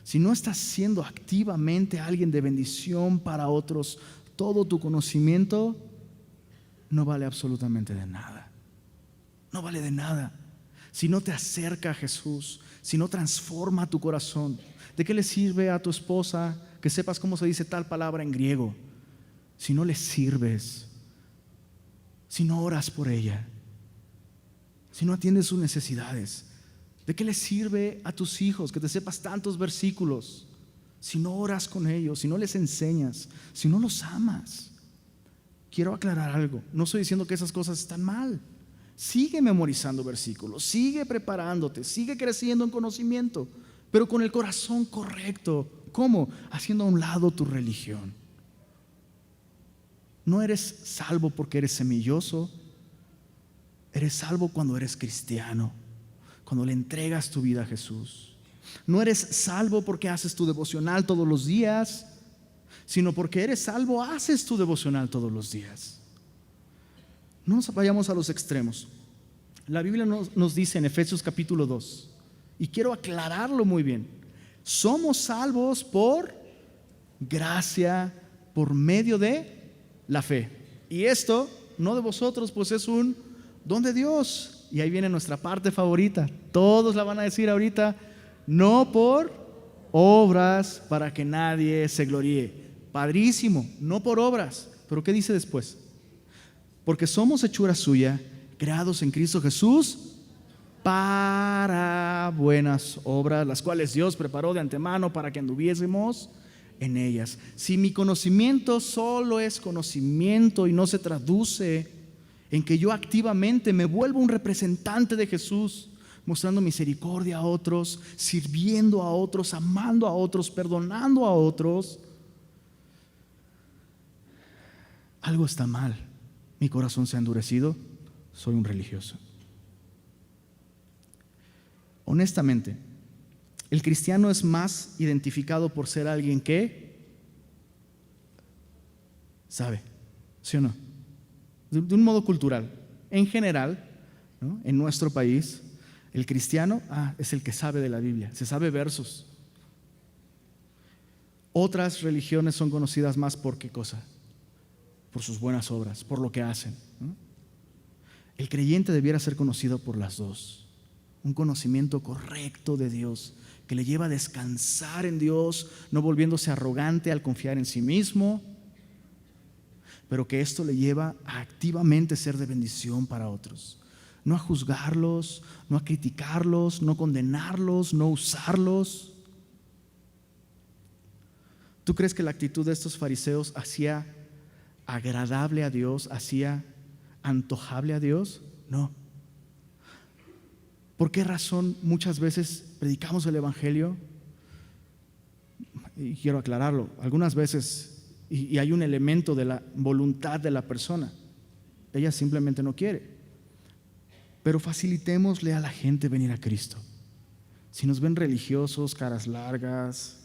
si no estás siendo activamente alguien de bendición para otros, todo tu conocimiento no vale absolutamente de nada. No vale de nada. Si no te acerca a Jesús, si no transforma tu corazón, ¿de qué le sirve a tu esposa que sepas cómo se dice tal palabra en griego? Si no le sirves, si no oras por ella, si no atiendes sus necesidades, ¿de qué le sirve a tus hijos que te sepas tantos versículos si no oras con ellos, si no les enseñas, si no los amas? Quiero aclarar algo. No estoy diciendo que esas cosas están mal. Sigue memorizando versículos, sigue preparándote, sigue creciendo en conocimiento, pero con el corazón correcto. ¿Cómo? Haciendo a un lado tu religión. No eres salvo porque eres semilloso. Eres salvo cuando eres cristiano, cuando le entregas tu vida a Jesús. No eres salvo porque haces tu devocional todos los días, sino porque eres salvo, haces tu devocional todos los días. No nos vayamos a los extremos. La Biblia nos dice en Efesios capítulo 2, y quiero aclararlo muy bien: somos salvos por gracia, por medio de la fe. Y esto no de vosotros, pues es un don de Dios. Y ahí viene nuestra parte favorita. Todos la van a decir ahorita: no por obras para que nadie se gloríe. Padrísimo, no por obras. Pero ¿qué dice después? Porque somos hechura suya, creados en Cristo Jesús para buenas obras, las cuales Dios preparó de antemano para que anduviésemos en ellas. Si mi conocimiento solo es conocimiento y no se traduce en que yo activamente me vuelvo un representante de Jesús, mostrando misericordia a otros, sirviendo a otros, amando a otros, perdonando a otros, algo está mal. Mi corazón se ha endurecido, soy un religioso. Honestamente, el cristiano es más identificado por ser alguien que sabe, ¿sí o no? De un modo cultural. En general, ¿no? En nuestro país, el cristiano es el que sabe de la Biblia, se sabe versos. Otras religiones son conocidas más por ¿qué cosa? por sus buenas obras, por lo que hacen, ¿no? El creyente debiera ser conocido por las dos. Un conocimiento correcto de Dios que le lleva a descansar en Dios, no volviéndose arrogante al confiar en sí mismo, pero que esto le lleva a activamente ser de bendición para otros. No a juzgarlos, no a criticarlos, no condenarlos, no usarlos. ¿Tú crees que la actitud de estos fariseos hacía agradable a Dios, hacía antojable a Dios? No. ¿Por qué razón muchas veces predicamos el evangelio? Y quiero aclararlo, algunas veces, y hay un elemento de la voluntad de la persona, ella simplemente no quiere, pero facilitémosle a la gente venir a Cristo. Si nos ven religiosos, caras largas,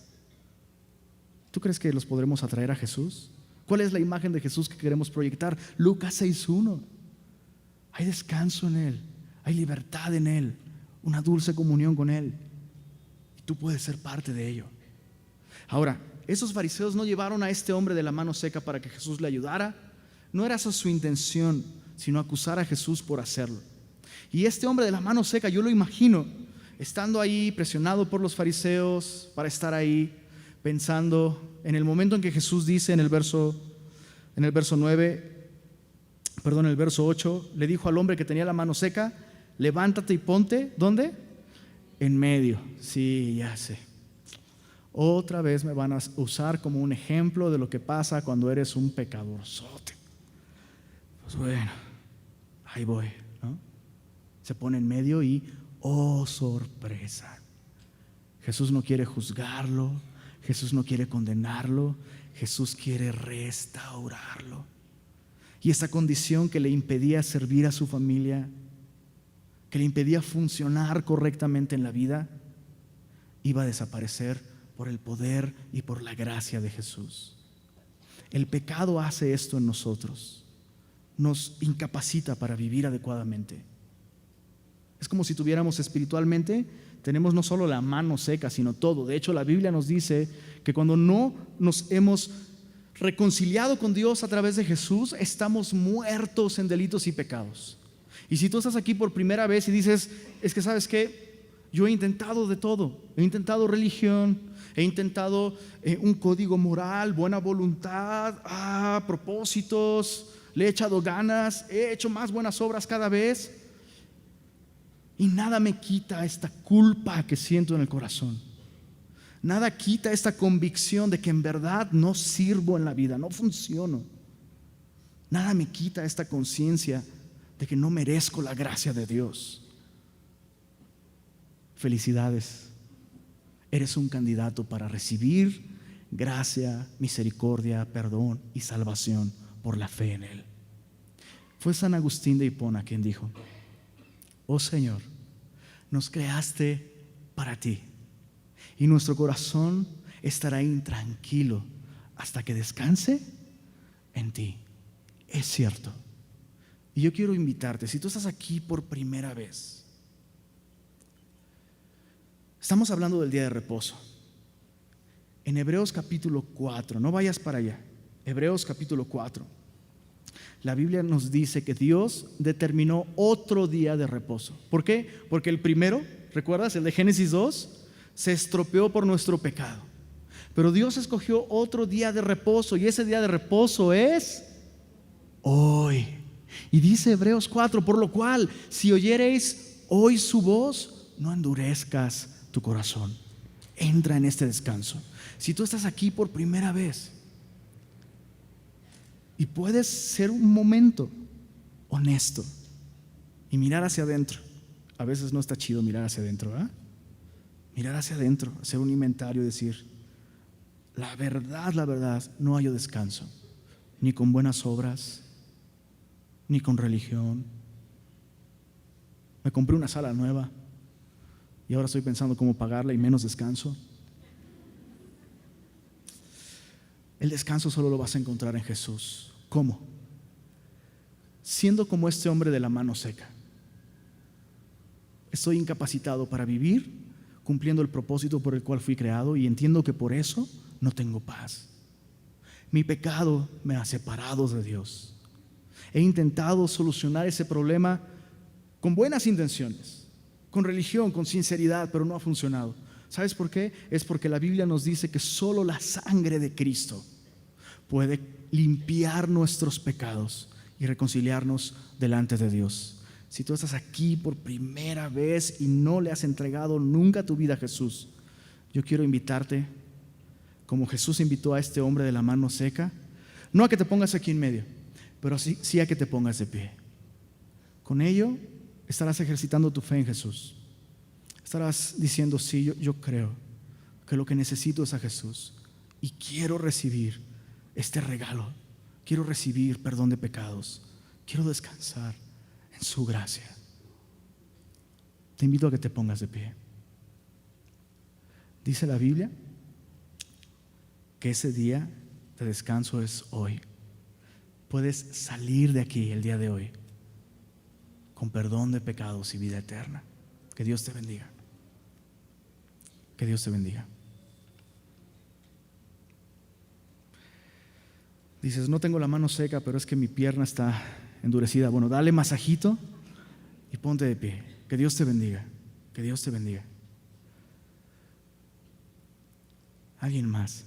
¿tú crees que los podremos atraer a Jesús? ¿Cuál es la imagen de Jesús que queremos proyectar? Lucas 6:1. Hay descanso en Él, hay libertad en Él, una dulce comunión con Él, y tú puedes ser parte de ello. Ahora, esos fariseos no llevaron a este hombre de la mano seca para que Jesús le ayudara. No era esa su intención, sino acusar a Jesús por hacerlo. Y este hombre de la mano seca, yo lo imagino estando ahí presionado por los fariseos para estar ahí, pensando en el momento en que Jesús dice en el verso 8, le dijo al hombre que tenía la mano seca: levántate y ponte, ¿dónde? En medio. Sí, ya sé. Otra vez me van a usar como un ejemplo de lo que pasa cuando eres un pecadorzote. Pues bueno, ahí voy, ¿no? Se pone en medio y, oh sorpresa, Jesús no quiere juzgarlo, Jesús no quiere condenarlo, Jesús quiere restaurarlo. Y esa condición que le impedía servir a su familia, que le impedía funcionar correctamente en la vida, iba a desaparecer por el poder y por la gracia de Jesús. El pecado hace esto en nosotros, nos incapacita para vivir adecuadamente. Es como si tuviéramos espiritualmente, tenemos no solo la mano seca, sino todo. De hecho, la Biblia nos dice que cuando no nos hemos reconciliado con Dios a través de Jesús, estamos muertos en delitos y pecados. Y si tú estás aquí por primera vez y dices: es que ¿sabes qué? Yo he intentado de todo, he intentado religión, he intentado un código moral, buena voluntad, propósitos, le he echado ganas, he hecho más buenas obras cada vez, y nada me quita esta culpa que siento en el corazón. Nada quita esta convicción de que en verdad no sirvo en la vida, no funciono. Nada me quita esta conciencia de que no merezco la gracia de Dios. Felicidades, eres un candidato para recibir gracia, misericordia, perdón y salvación por la fe en Él. Fue San Agustín de Hipona quien dijo: oh Señor, nos creaste para ti, y nuestro corazón estará intranquilo hasta que descanse en ti. Es cierto. Y yo quiero invitarte, si tú estás aquí por primera vez, estamos hablando del día de reposo. En Hebreos capítulo 4, no vayas para allá, Hebreos capítulo 4, la Biblia nos dice que Dios determinó otro día de reposo. ¿Por qué? Porque el primero, ¿recuerdas? El de Génesis 2, se estropeó por nuestro pecado. Pero Dios escogió otro día de reposo, y ese día de reposo es hoy. Y dice Hebreos 4, por lo cual, si oyereis hoy su voz, no endurezcas tu corazón. Entra en este descanso. Si tú estás aquí por primera vez y puedes ser un momento honesto y mirar hacia adentro. A veces no está chido mirar hacia adentro, ¿verdad? Mirar hacia adentro, hacer un inventario y decir: la verdad, no hallo descanso, ni con buenas obras, ni con religión. Me compré una sala nueva y ahora estoy pensando cómo pagarla y menos descanso. El descanso solo lo vas a encontrar en Jesús. ¿Cómo? Siendo como este hombre de la mano seca. Estoy incapacitado para vivir cumpliendo el propósito por el cual fui creado, y entiendo que por eso no tengo paz. Mi pecado me ha separado de Dios. He intentado solucionar ese problema con buenas intenciones, con religión, con sinceridad, pero no ha funcionado. ¿Sabes por qué? Es porque la Biblia nos dice que solo la sangre de Cristo puede limpiar nuestros pecados y reconciliarnos delante de Dios. Si tú estás aquí por primera vez y no le has entregado nunca tu vida a Jesús, yo quiero invitarte, como Jesús invitó a este hombre de la mano seca, no a que te pongas aquí en medio, pero sí a que te pongas de pie. Con ello estarás ejercitando tu fe en Jesús. Estarás diciendo: sí, yo creo que lo que necesito es a Jesús y quiero recibir este regalo. Quiero recibir perdón de pecados. Quiero descansar en su gracia. Te invito a que te pongas de pie. Dice la Biblia que ese día de descanso es hoy. Puedes salir de aquí el día de hoy con perdón de pecados y vida eterna. Que Dios te bendiga. Que Dios te bendiga. Dices: no tengo la mano seca, pero es que mi pierna está endurecida. Bueno, dale masajito y ponte de pie. Que Dios te bendiga. Que Dios te bendiga. ¿Alguien más?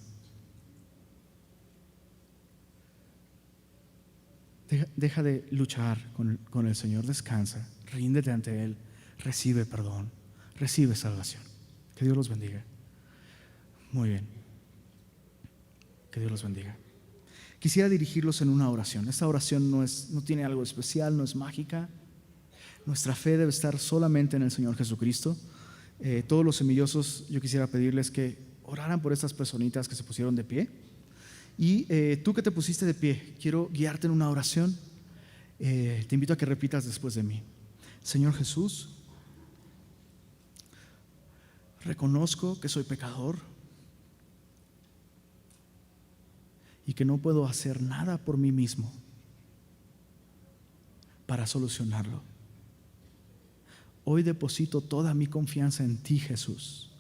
Deja de luchar con el Señor. Descansa. Ríndete ante Él. Recibe perdón. Recibe salvación. Que Dios los bendiga. Muy bien. Que Dios los bendiga. Quisiera dirigirlos en una oración. Esta oración no tiene algo especial, no es mágica. Nuestra fe debe estar solamente en el Señor Jesucristo. Todos los semillosos, yo quisiera pedirles que oraran por estas personitas que se pusieron de pie. Y tú que te pusiste de pie, quiero guiarte en una oración. Te invito a que repitas después de mí. Señor Jesús, reconozco que soy pecador y que no puedo hacer nada por mí mismo para solucionarlo. Hoy deposito toda mi confianza en ti, Jesús.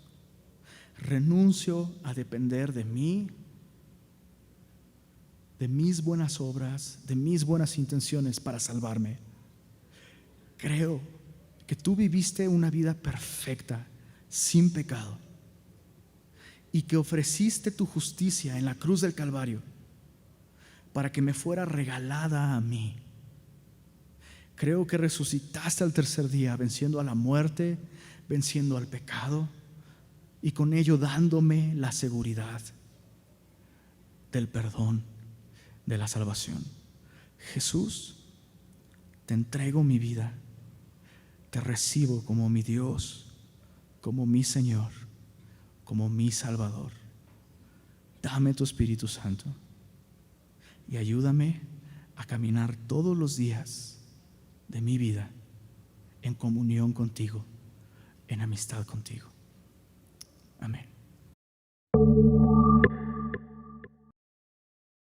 Renuncio a depender de mí, de mis buenas obras, de mis buenas intenciones para salvarme. Creo que tú viviste una vida perfecta, sin pecado, y que ofreciste tu justicia en la cruz del Calvario para que me fuera regalada a mí. Creo que resucitaste al tercer día, venciendo a la muerte, venciendo al pecado, y con ello dándome la seguridad del perdón, de la salvación. Jesús, te entrego mi vida, te recibo como mi Dios, como mi Señor, como mi Salvador. Dame tu Espíritu Santo y ayúdame a caminar todos los días de mi vida en comunión contigo, en amistad contigo.